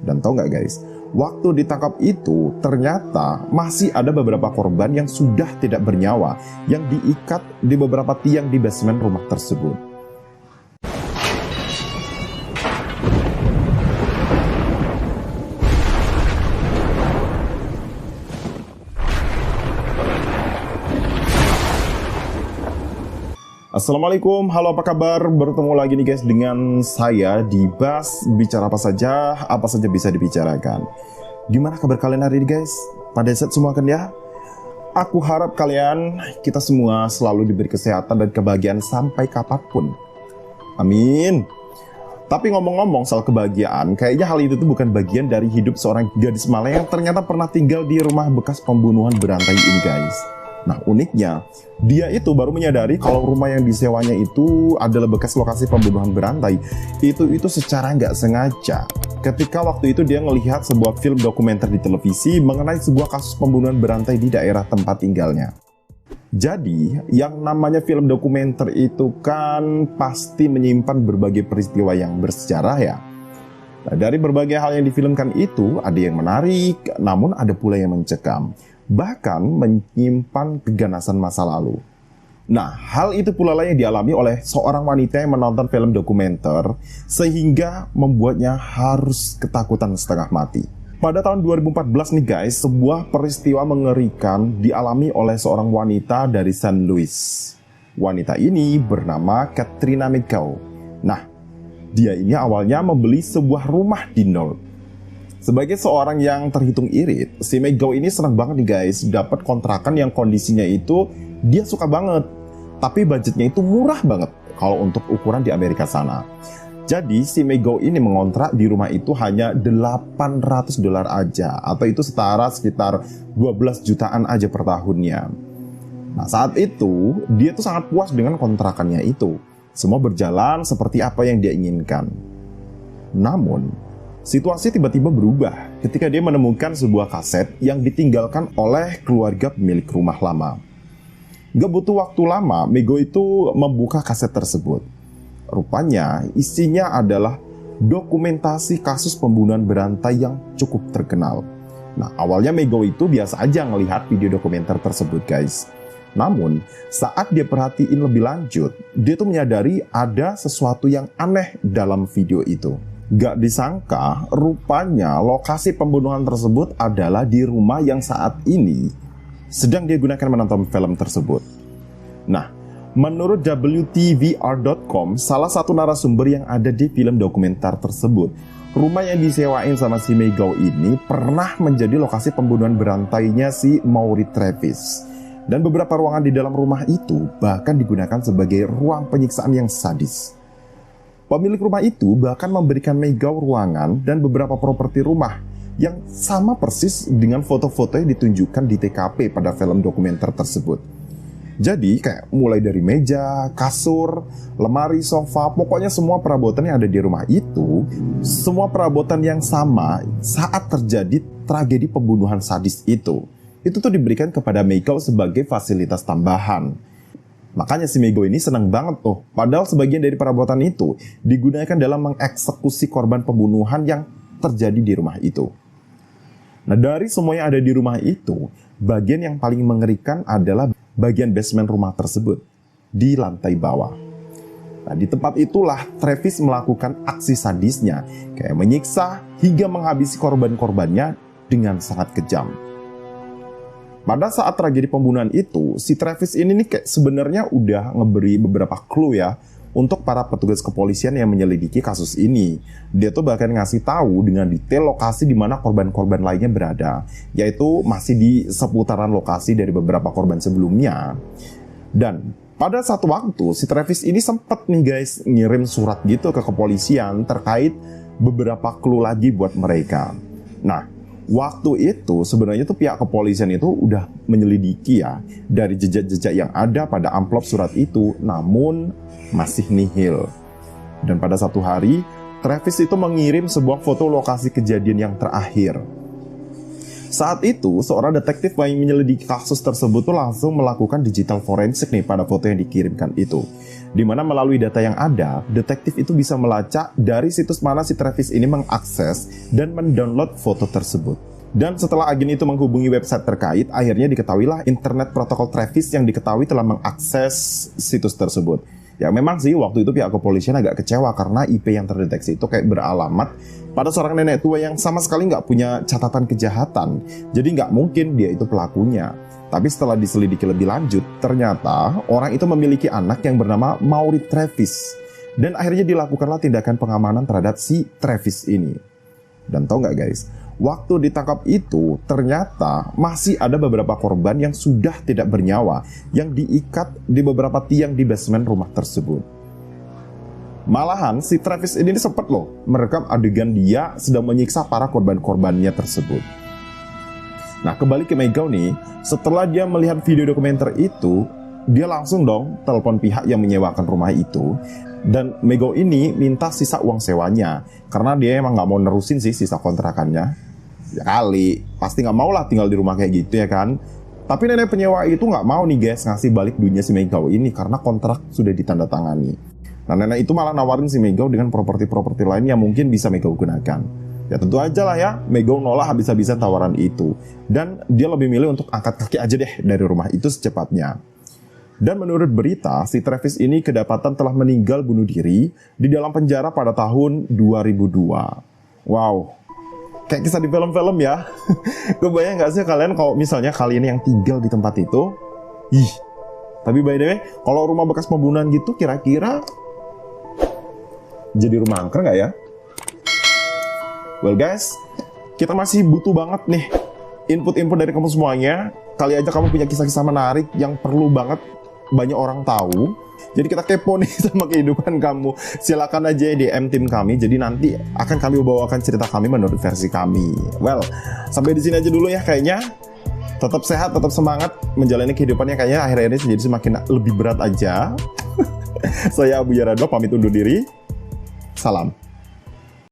Dan tahu nggak guys, waktu ditangkap itu ternyata masih ada beberapa korban yang sudah tidak bernyawa yang diikat di beberapa tiang di basement rumah tersebut. Assalamualaikum, halo apa kabar? Bertemu lagi nih guys dengan saya di Bas. Bicara apa saja bisa dibicarakan. Gimana kabar kalian hari ini guys? Pada saat semua kan ya? Aku harap kalian, kita semua selalu diberi kesehatan dan kebahagiaan sampai kapanpun. Amin. Tapi ngomong-ngomong soal kebahagiaan, kayaknya hal itu tuh bukan bagian dari hidup seorang gadis Malaya yang ternyata pernah tinggal di rumah bekas pembunuhan berantai ini guys. Nah uniknya, dia itu baru menyadari kalau rumah yang disewanya itu adalah bekas lokasi pembunuhan berantai. Itu secara nggak sengaja. Ketika waktu itu dia melihat sebuah film dokumenter di televisi mengenai sebuah kasus pembunuhan berantai di daerah tempat tinggalnya. Jadi, yang namanya film dokumenter itu kan pasti menyimpan berbagai peristiwa yang bersejarah ya. Nah, dari berbagai hal yang difilmkan itu, ada yang menarik, namun ada pula yang mencekam. Bahkan menyimpan keganasan masa lalu. Nah, hal itu pula lah yang dialami oleh seorang wanita yang menonton film dokumenter sehingga membuatnya harus ketakutan setengah mati. Pada tahun 2014 nih guys, sebuah peristiwa mengerikan dialami oleh seorang wanita dari San Luis. Wanita ini bernama Katrina McGaw. Nah, dia ini awalnya membeli sebuah rumah di North. Sebagai seorang yang terhitung irit, si McGaw ini senang banget nih guys dapat kontrakan yang kondisinya itu dia suka banget. Tapi budgetnya itu murah banget kalau untuk ukuran di Amerika sana. Jadi si McGaw ini mengontrak di rumah itu hanya $800 aja, atau itu setara sekitar 12 jutaan aja per tahunnya. Nah saat itu dia tuh sangat puas dengan kontrakannya itu. Semua berjalan seperti apa yang dia inginkan. Namun situasi tiba-tiba berubah ketika dia menemukan sebuah kaset yang ditinggalkan oleh keluarga pemilik rumah lama. Gak butuh waktu lama, McGaw itu membuka kaset tersebut. Rupanya isinya adalah dokumentasi kasus pembunuhan berantai yang cukup terkenal. Nah awalnya McGaw itu biasa aja ngelihat video dokumenter tersebut guys. Namun saat dia perhatiin lebih lanjut, dia tuh menyadari ada sesuatu yang aneh dalam video itu. Gak disangka, rupanya lokasi pembunuhan tersebut adalah di rumah yang saat ini sedang dia gunakan menonton film tersebut. Nah, menurut WTVR.com, salah satu narasumber yang ada di film dokumenter tersebut, rumah yang disewain sama si McGaw ini pernah menjadi lokasi pembunuhan berantainya si Maury Travis. Dan beberapa ruangan di dalam rumah itu bahkan digunakan sebagai ruang penyiksaan yang sadis. Pemilik rumah itu bahkan memberikan McGaw ruangan dan beberapa properti rumah yang sama persis dengan foto-foto yang ditunjukkan di TKP pada film dokumenter tersebut. Jadi kayak mulai dari meja, kasur, lemari, sofa, pokoknya semua perabotan yang ada di rumah itu, semua perabotan yang sama saat terjadi tragedi pembunuhan sadis itu tuh diberikan kepada McGaw sebagai fasilitas tambahan. Makanya si McGaw ini senang banget tuh. Padahal sebagian dari perabotan itu digunakan dalam mengeksekusi korban pembunuhan yang terjadi di rumah itu. Nah dari semua yang ada di rumah itu, bagian yang paling mengerikan adalah bagian basement rumah tersebut, di lantai bawah. Nah di tempat itulah Travis melakukan aksi sadisnya, kayak menyiksa hingga menghabisi korban-korbannya dengan sangat kejam. Pada saat tragedi pembunuhan itu, si Travis ini nih kayak sebenarnya udah ngeberi beberapa clue ya untuk para petugas kepolisian yang menyelidiki kasus ini. Dia tuh bahkan ngasih tahu dengan detail lokasi di mana korban-korban lainnya berada, yaitu masih di seputaran lokasi dari beberapa korban sebelumnya. Dan pada satu waktu si Travis ini sempat nih guys ngirim surat gitu ke kepolisian terkait beberapa clue lagi buat mereka. Nah waktu itu sebenarnya tuh pihak kepolisian itu udah menyelidiki ya dari jejak-jejak yang ada pada amplop surat itu, namun masih nihil. Dan pada satu hari Travis itu mengirim sebuah foto lokasi kejadian yang terakhir. Saat itu, seorang detektif yang menyelidiki kasus tersebut tuh langsung melakukan digital forensik nih pada foto yang dikirimkan itu. Di mana melalui data yang ada, detektif itu bisa melacak dari situs mana si Travis ini mengakses dan mendownload foto tersebut. Dan setelah agen itu menghubungi website terkait, akhirnya diketahuilah internet protokol Travis yang diketahui telah mengakses situs tersebut. Ya memang sih waktu itu pihak kepolisian agak kecewa karena IP yang terdeteksi itu kayak beralamat pada seorang nenek tua yang sama sekali nggak punya catatan kejahatan. Jadi nggak mungkin dia itu pelakunya. Tapi setelah diselidiki lebih lanjut, ternyata orang itu memiliki anak yang bernama Mauri Travis. Dan akhirnya dilakukanlah tindakan pengamanan terhadap si Travis ini. Dan tau nggak guys, waktu ditangkap itu ternyata masih ada beberapa korban yang sudah tidak bernyawa yang diikat di beberapa tiang di basement rumah tersebut. Malahan si Travis ini sempat loh merekam adegan dia sedang menyiksa para korban-korbannya tersebut. Nah kembali ke Megao nih, setelah dia melihat video dokumenter itu, dia langsung dong telepon pihak yang menyewakan rumah itu. Dan Megao ini minta sisa uang sewanya karena dia emang nggak mau nerusin sih sisa kontrakannya. Ya kali, pasti nggak mau lah tinggal di rumah kayak gitu ya kan. Tapi nenek penyewa itu nggak mau nih guys ngasih balik dunia si Megao ini karena kontrak sudah ditandatangani. Nah nenek itu malah nawarin si Megao dengan properti-properti lain yang mungkin bisa Megao gunakan. Ya tentu aja lah ya, Megao nolak habis-habisan tawaran itu. Dan dia lebih milih untuk angkat kaki aja deh dari rumah itu secepatnya. Dan menurut berita, si Travis ini kedapatan telah meninggal bunuh diri di dalam penjara pada tahun 2002. Wow, kayak kisah di film-film ya. Kebayang gak sih kalian kalau misalnya kalian yang tinggal di tempat itu? Ih, tapi by the way, kalau rumah bekas pembunuhan gitu kira-kira jadi rumah angker gak ya? Well guys, kita masih butuh banget nih input-input dari kamu semuanya. Kali aja kamu punya kisah-kisah menarik yang perlu banget banyak orang tahu. Jadi kita kepo nih sama kehidupan kamu. Silakan aja DM tim kami. Jadi nanti akan kami bawakan cerita kami menurut versi kami. Well, sampai di sini aja dulu ya kayaknya. Tetap sehat, tetap semangat menjalani kehidupannya, kayaknya akhir-akhir ini jadi semakin lebih berat aja. Saya Abu Yaradok pamit undur diri. Salam.